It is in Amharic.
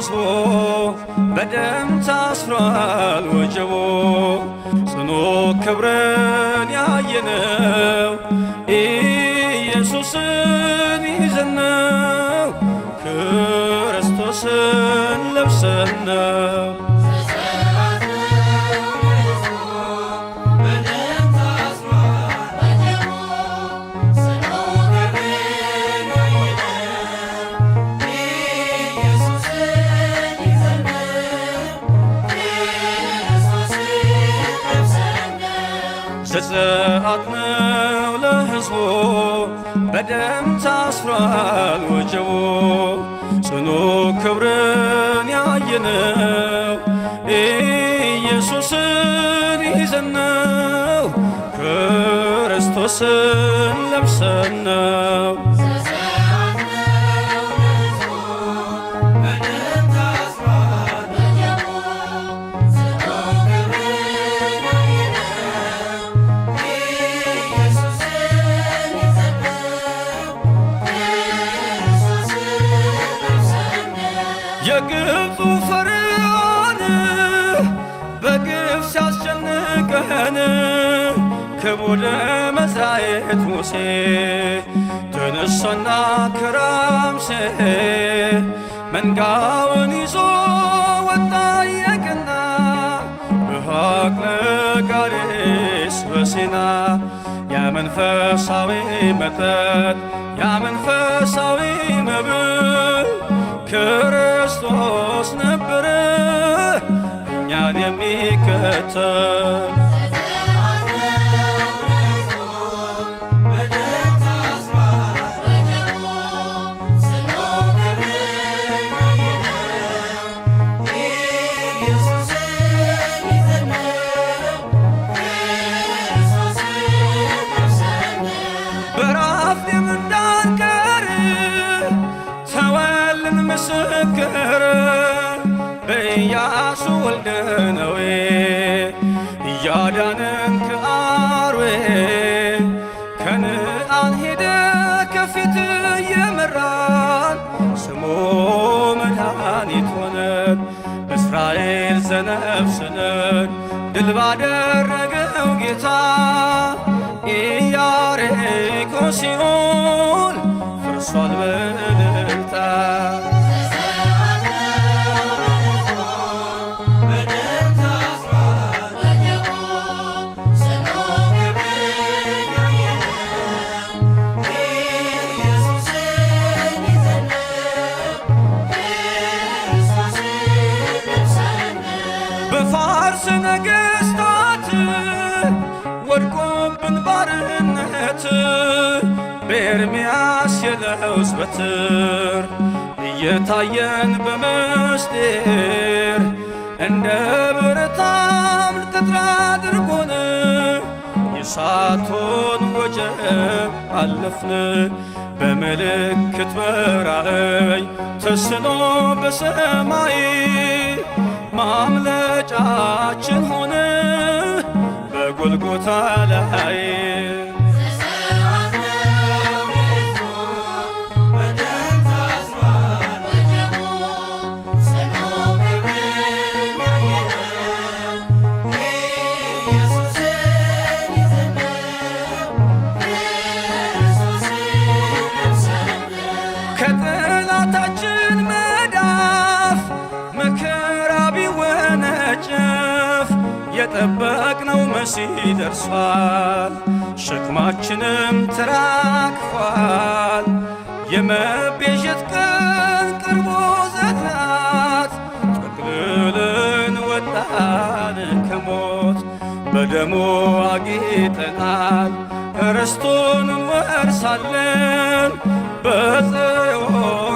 ለሕዝቡ በደም ታስሯል ወጀቡ ጽኑ ክብርን ያየነው ኢየሱስን ይዘን ነው ክርስቶስን ለብሰን ነው። ዘጸአት ነው ለሕዝቡ በደም ታስሯል ወጀቡ ጽኑ ክብርን ያየነው ኢየሱስን ይዘን ነው ክርስቶስን ለብሰን ነው። የግብፁ ፈርዖን በግፍ ሲያስጨንቀን ከቦደ መሥራኤት ሙሴ ተነሳና ከራምሴ መንጋውን ይዞ ወጣ የቀና በሐቅለ ቃዴስ በሲና ያመንፈሳዊ መጠጥ ያመንፈሳዊ መብል ክርስቶስ ነበረ እኛን የሚከተል። በራፊም እንዳንቀር ተወልን ምስክር በኢያሱ ወልደ ነዌ እያዳነን ከአርዌ ከነዓን ሄደ ከፊት የመራን ስሙ መድኃኒት ሆነን እስራኤል ዘነፍስነን ድል ባደረገው ጌታ ኢያሪኮ ሲኦል ፈርሷል በእልልታ። በፋርስ ነገሥታት ወድቆብን ባርነት በኤርምያስ የለውዝ በትር እየታየን በምስጢር እንደ ብረት አምድ ቅጥር አድርጎን የእሳቱን ወጀብ አለፍን በምልክት በራእይ ተስሎ በሰማይ ማምለጫችን ሆነ በጎልጎታ ላይ። ከጠላታችን መዳፍ መከራ ቢወነጨፍ የጠበቅነው መሲህ ደርሷል፣ ሸክማችንም ተራግፏል። የመቤዠት ቀን ቀርቦ ዘናት ጠቅልለን ወጣን ከሞት በደሙ አጊጠናል ርስቱን እንወርሳለን በጽዮን